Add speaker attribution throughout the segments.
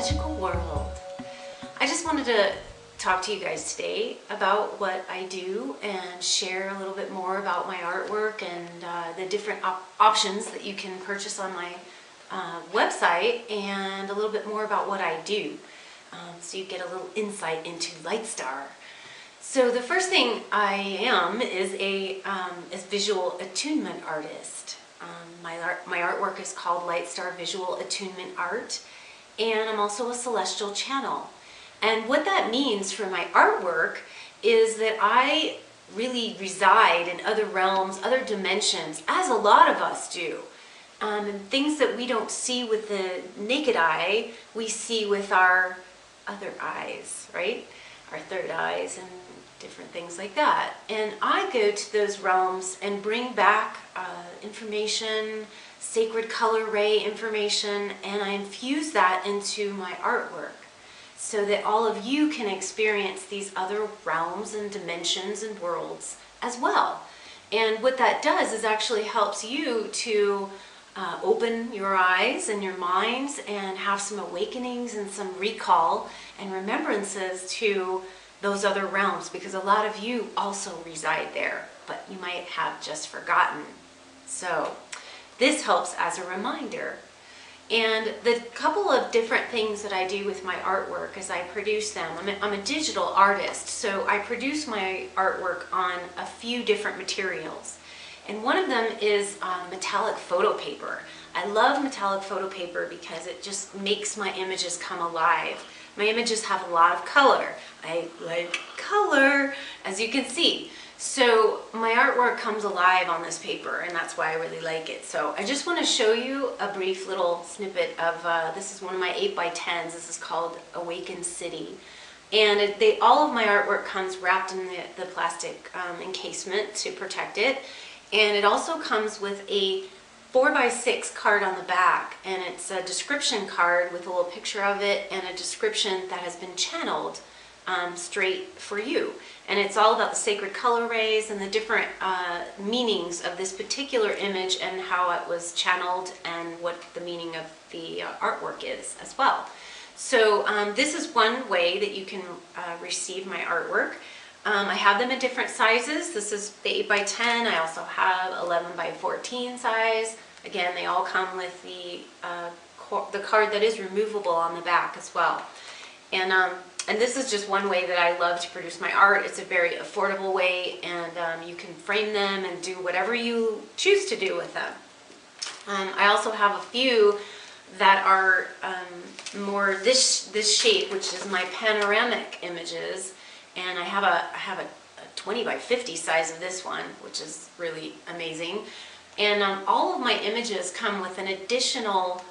Speaker 1: magical world. I just wanted to talk to you guys today about what I do and share a little bit more about my artwork and the different options that you can purchase on my website, and a little bit more about what I do, so you get a little insight into Lightstar. So the first thing I am is a visual attunement artist. My artwork is called Lightstar Visual Attunement Art, and I'm also a celestial channel. And what that means for my artwork is that I really reside in other realms, other dimensions, as a lot of us do. And things that we don't see with the naked eye, we see with our other eyes, right? Our third eyes and different things like that. And I go to those realms and bring back information, sacred color ray information, and I infuse that into my artwork so that all of you can experience these other realms and dimensions and worlds as well. And what that does is actually helps you to open your eyes and your minds and have some awakenings and some recall and remembrances to those other realms, because a lot of you also reside there, but you might have just forgotten. So this helps as a reminder. And the couple of different things that I do with my artwork is I produce them. I'm a digital artist, so I produce my artwork on a few different materials. And one of them is metallic photo paper. I love metallic photo paper because it just makes my images come alive. My images have a lot of color. I like color, as you can see. So my artwork comes alive on this paper, and that's why I really like it. So I just want to show you a brief little snippet of, this is one of my 8x10s. This is called Awakened City. And all of my artwork comes wrapped in the plastic encasement to protect it. And it also comes with a 4x6 card on the back, and it's a description card with a little picture of it and a description that has been channeled straight for you. And it's all about the sacred color rays and the different meanings of this particular image and how it was channeled and what the meaning of the artwork is as well. So this is one way that you can receive my artwork. I have them in different sizes. This is the 8x10. I also have 11x14 size. Again, they all come with the card that is removable on the back as well. And this is just one way that I love to produce my art. It's a very affordable way, and you can frame them and do whatever you choose to do with them. I also have a few that are more this shape, which is my panoramic images. And I have a 20x50 size of this one, which is really amazing. And all of my images come with an additional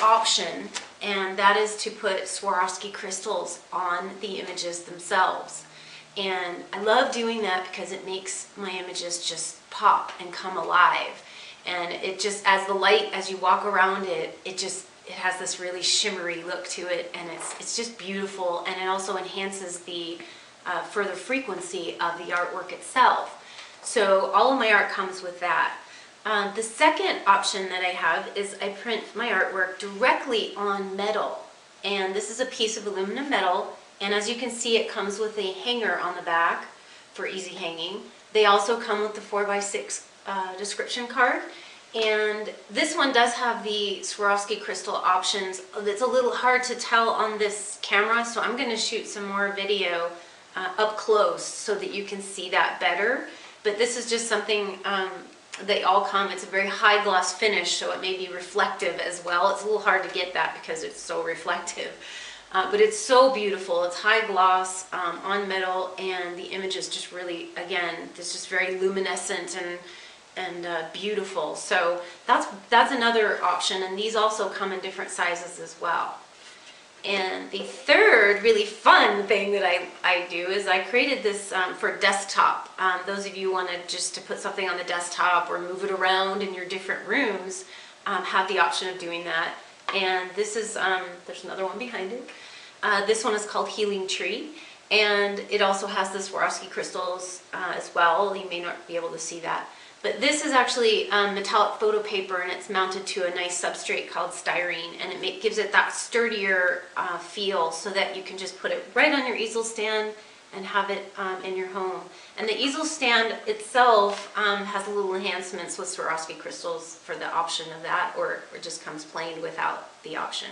Speaker 1: option, and that is to put Swarovski crystals on the images themselves. And I love doing that because it makes my images just pop and come alive. And it just, as the light, as you walk around it, it has this really shimmery look to it, and it's just beautiful, and it also enhances the further frequency of the artwork itself. So all of my art comes with that. The second option that I have is I print my artwork directly on metal, and this is a piece of aluminum metal, and as you can see, it comes with a hanger on the back for easy hanging. They also come with the 4x6 description card. And this one does have the Swarovski crystal options. It's a little hard to tell on this camera, so I'm going to shoot some more video up close so that you can see that better. But this is just something, they all come, it's a very high gloss finish, so it may be reflective as well. It's a little hard to get that because it's so reflective. But it's so beautiful. It's high gloss on metal, and the image is just really, again, it's just very luminescent and beautiful. So that's another option, and these also come in different sizes as well. And the third really fun thing that I do is I created this for desktop. Those of you wanted just to put something on the desktop or move it around in your different rooms, have the option of doing that. And this is, there's another one behind it. This one is called Healing Tree, and it also has the Swarovski crystals as well. You may not be able to see that. But this is actually metallic photo paper, and it's mounted to a nice substrate called styrene, and it gives it that sturdier feel so that you can just put it right on your easel stand and have it in your home. And the easel stand itself has a little enhancements with Swarovski crystals for the option of that, or it just comes plain without the option.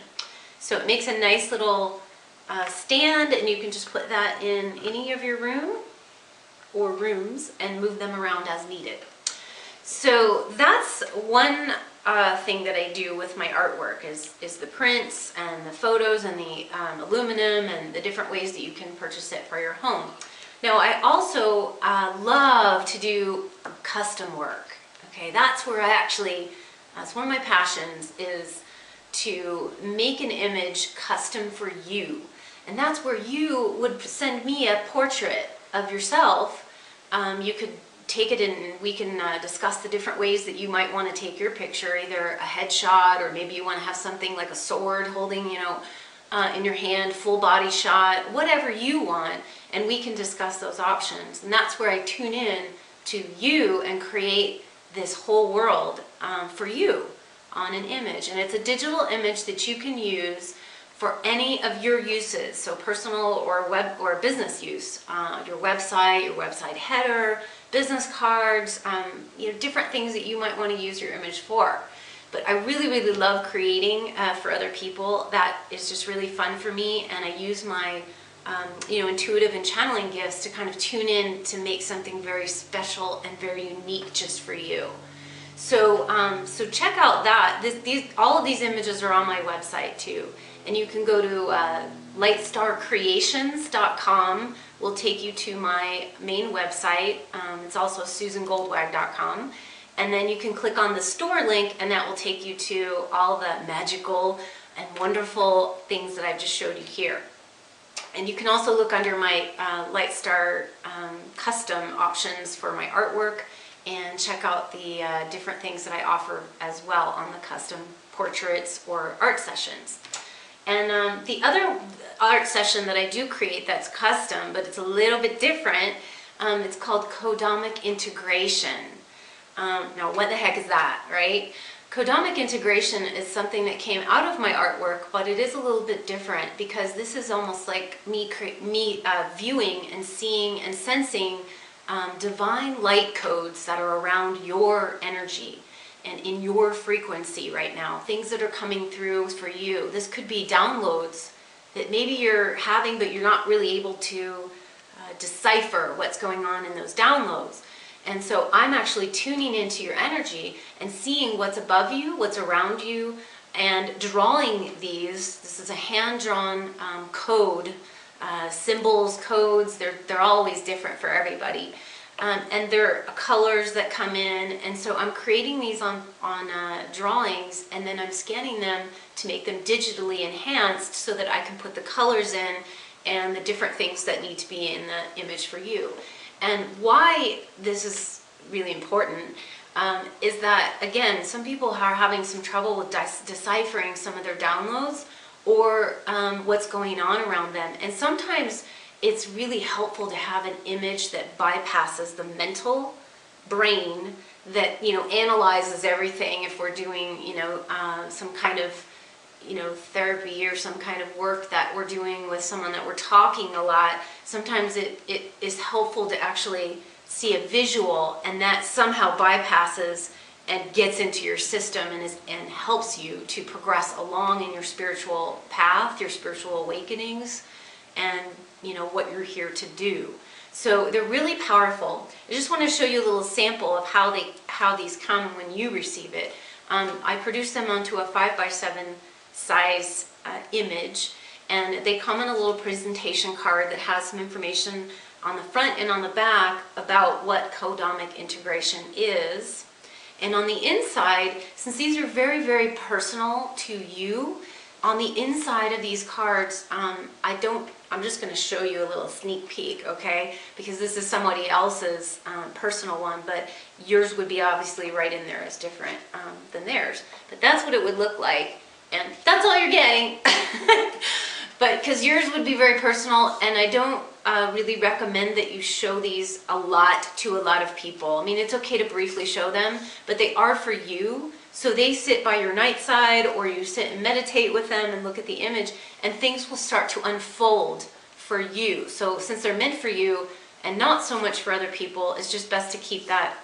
Speaker 1: So it makes a nice little stand, and you can just put that in any of your room or rooms and move them around as needed. So that's one thing that I do with my artwork is the prints and the photos and the aluminum and the different ways that you can purchase it for your home. Now I also love to do custom work. Okay, that's where that's one of my passions, is to make an image custom for you. And that's where you would send me a portrait of yourself. You could take it in, and we can discuss the different ways that you might want to take your picture, either a headshot, or maybe you want to have something like a sword holding, you know, in your hand, full body shot, whatever you want, and we can discuss those options. And that's where I tune in to you and create this whole world for you on an image. And it's a digital image that you can use for any of your uses, so personal or web or business use, your website header, business cards, you know, different things that you might want to use your image for. But I really, really love creating for other people. That is just really fun for me, and I use my you know, intuitive and channeling gifts to kind of tune in to make something very special and very unique just for you. So so check out that. All of these images are on my website too. And you can go to lightstarcreations.com. Will take you to my main website. It's also susangoldwag.com. And then you can click on the store link, and that will take you to all the magical and wonderful things that I've just showed you here. And you can also look under my Lightstar custom options for my artwork and check out the different things that I offer as well on the custom portraits or art sessions. And the other art session that I do create that's custom, but it's a little bit different, it's called Kodomic integration. Now what the heck is that, right? Kodomic integration is something that came out of my artwork, but it is a little bit different because this is almost like me viewing and seeing and sensing divine light codes that are around your energy and in your frequency right now, things that are coming through for you. This could be downloads that maybe you're having, but you're not really able to decipher what's going on in those downloads. And so I'm actually tuning into your energy and seeing what's above you, what's around you, and drawing these. This is a hand-drawn code, symbols, codes. They're always different for everybody. And there are colors that come in, and so I'm creating these on drawings, and then I'm scanning them to make them digitally enhanced so that I can put the colors in and the different things that need to be in the image for you. And why this is really important is that, again, some people are having some trouble with deciphering some of their downloads or what's going on around them. And sometimes it's really helpful to have an image that bypasses the mental brain that, you know, analyzes everything. If we're doing, you know, some kind of, you know, therapy or some kind of work that we're doing with someone that we're talking a lot, sometimes it is helpful to actually see a visual, and that somehow bypasses and gets into your system and helps you to progress along in your spiritual path, your spiritual awakenings, and, you know, what you're here to do. So they're really powerful. I just want to show you a little sample of how these come when you receive it. I produce them onto a 5x7 size image, and they come in a little presentation card that has some information on the front and on the back about what Kodomic integration is. And on the inside, since these are very, very personal to you, on the inside of these cards, I'm just going to show you a little sneak peek, okay? Because this is somebody else's personal one, but yours would be obviously right in there as different than theirs. But that's what it would look like, and that's all you're getting. But because yours would be very personal, and I don't really recommend that you show these a lot to a lot of people. I mean, it's okay to briefly show them, but they are for you. So they sit by your nightside, or you sit and meditate with them and look at the image, and things will start to unfold for you. So since they're meant for you and not so much for other people, it's just best to keep that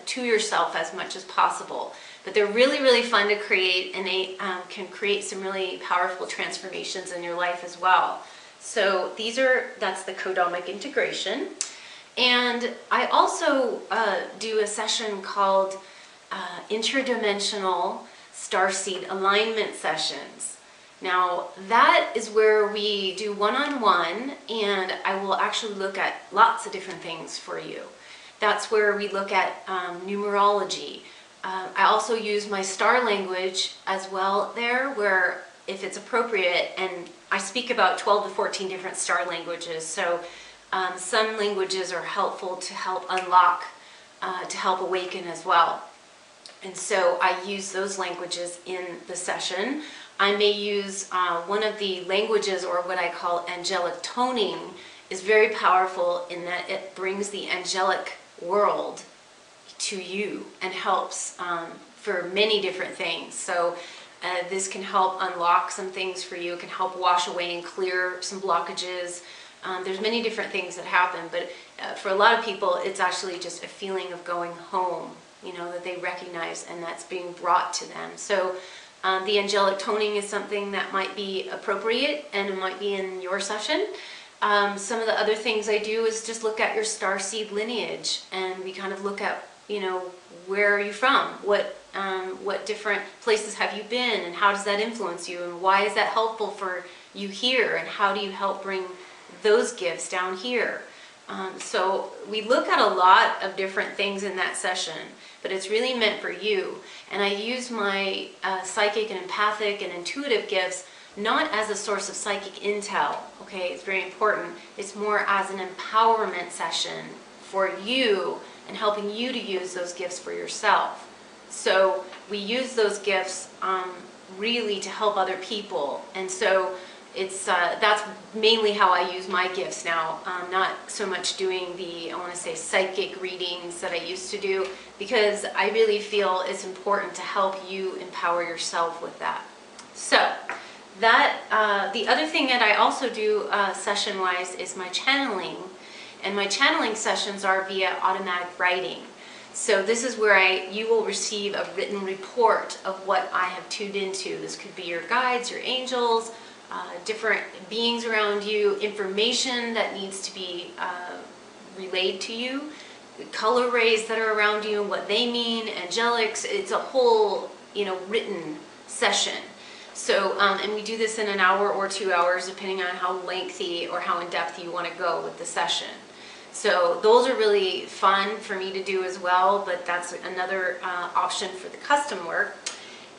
Speaker 1: to yourself as much as possible. But they're really, really fun to create, and they can create some really powerful transformations in your life as well. So that's the Kodomic integration. And I also do a session called Intradimensional Starseed alignment sessions. Now that is where we do one-on-one, and I will actually look at lots of different things for you. That's where we look at numerology. I also use my star language as well there, where if it's appropriate, and I speak about 12 to 14 different star languages, so some languages are helpful to help unlock, to help awaken as well. And so I use those languages in the session. I may use one of the languages, or what I call angelic toning, is very powerful in that it brings the angelic world to you and helps for many different things. So this can help unlock some things for you. It can help wash away and clear some blockages. There's many different things that happen, but for a lot of people, it's actually just a feeling of going home, you know, that they recognize, and that's being brought to them. So the angelic toning is something that might be appropriate, and it might be in your session. Some of the other things I do is just look at your starseed lineage, and we kind of look at, you know, where are you from? What different places have you been, and how does that influence you, and why is that helpful for you here, and how do you help bring those gifts down here? So we look at a lot of different things in that session, but it's really meant for you. And I use my psychic and empathic and intuitive gifts not as a source of psychic intel, okay? It's very important. It's more as an empowerment session for you and helping you to use those gifts for yourself. So we use those gifts really to help other people. And so it's that's mainly how I use my gifts now. Not so much doing the, I want to say, psychic readings that I used to do, because I really feel it's important to help you empower yourself with that. So that the other thing that I also do session-wise is my channeling, and my channeling sessions are via automatic writing. So this is where you will receive a written report of what I have tuned into. This could be your guides, your angels, different beings around you, information that needs to be relayed to you, the color rays that are around you and what they mean, angelics. It's a whole, you know, written session. So, and we do this in an hour or 2 hours, depending on how lengthy or how in depth you want to go with the session. So those are really fun for me to do as well, but that's another option for the custom work.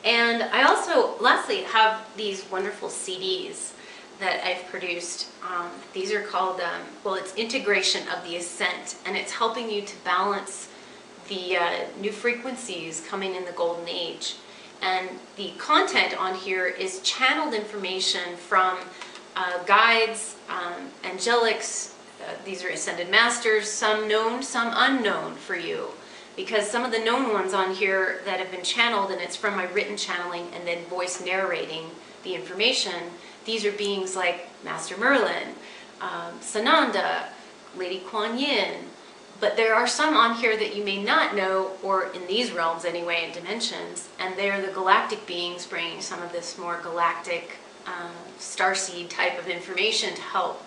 Speaker 1: And I also, lastly, have these wonderful CDs that I've produced. These are called, well, it's Integration of the Ascent, and it's helping you to balance the new frequencies coming in the Golden Age. And the content on here is channeled information from guides, angelics. These are ascended masters, some known, some unknown for you. Because some of the known ones on here that have been channeled, and it's from my written channeling and then voice narrating the information, these are beings like Master Merlin, Sananda, Lady Kuan Yin. But there are some on here that you may not know, or in these realms anyway, in dimensions, and they're the galactic beings bringing some of this more galactic starseed type of information to help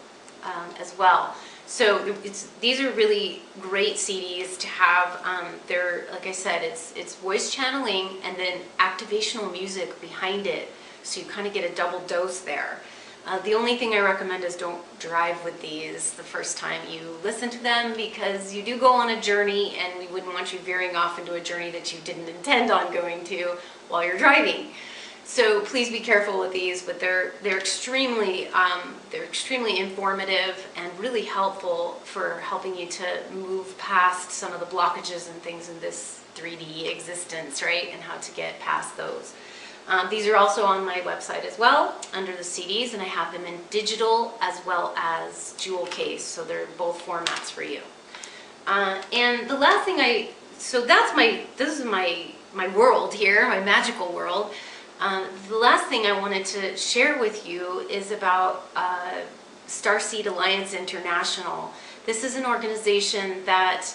Speaker 1: as well. So these are really great CDs to have. They're, like I said, it's voice channeling and then activational music behind it. So you kind of get a double dose there. The only thing I recommend is don't drive with these the first time you listen to them, because you do go on a journey, and we wouldn't want you veering off into a journey that you didn't intend on going to while you're driving. So please be careful with these, but they're extremely informative and really helpful for helping you to move past some of the blockages and things in this 3D existence, right? And how to get past those. These are also on my website as well, under the CDs, and I have them in digital as well as jewel case, so they're both formats for you. And the last thing this is my world here, my magical world. The last thing I wanted to share with you is about Starseed Alliance International. This is an organization that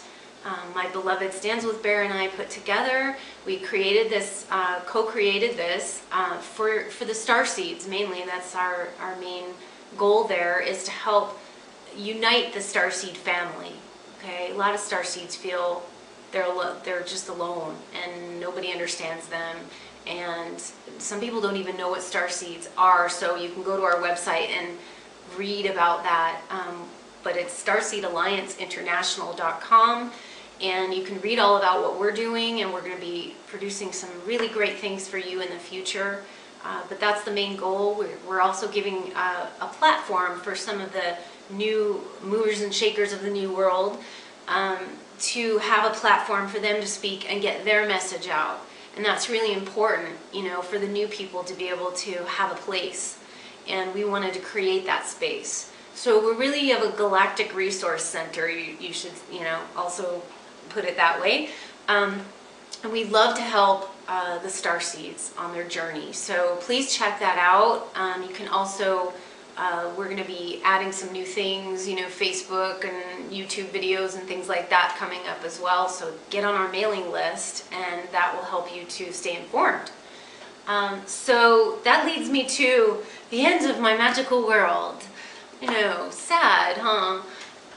Speaker 1: my beloved Stands with Bear and I put together. We created this, co-created this for the Starseeds mainly. That's our main goal there, is to help unite the Starseed family. Okay, a lot of Starseeds feel they're just alone and nobody understands them. And some people don't even know what Starseeds are, so you can go to our website and read about that. But it's StarseedAllianceInternational.com, and you can read all about what we're doing, and we're going to be producing some really great things for you in the future. But that's the main goal. We're also giving a platform for some of the new movers and shakers of the new world to have a platform for them to speak and get their message out. And that's really important, you know, for the new people to be able to have a place. And we wanted to create that space. So we really have a galactic resource center. You should, you know, also put it that way. And we love to help the Starseeds on their journey. So please check that out. You can also, we're going to be adding some new things, you know, Facebook and YouTube videos and things like that coming up as well. So get on our mailing list, and that will help you to stay informed. So that leads me to the end of my magical world. You know, sad, huh?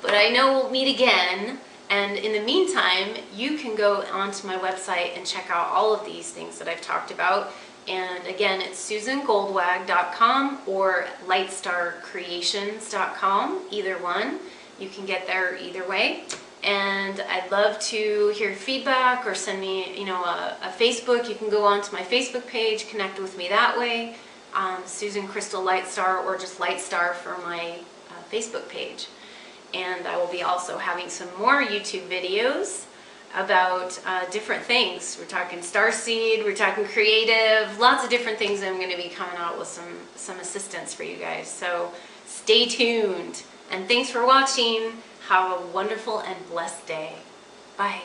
Speaker 1: But I know we'll meet again. And in the meantime, you can go onto my website and check out all of these things that I've talked about. And again, it's SusanGoldwag.com or LightstarCreations.com, either one. You can get there either way. And I'd love to hear feedback, or send me, you know, a Facebook. You can go onto my Facebook page, connect with me that way. Susan Crystal Lightstar, or just Lightstar for my Facebook page. And I will be also having some more YouTube videos about different things. We're talking Starseed, we're talking creative, lots of different things. I'm going to be coming out with some assistance for you guys. So stay tuned. And thanks for watching. Have a wonderful and blessed day. Bye.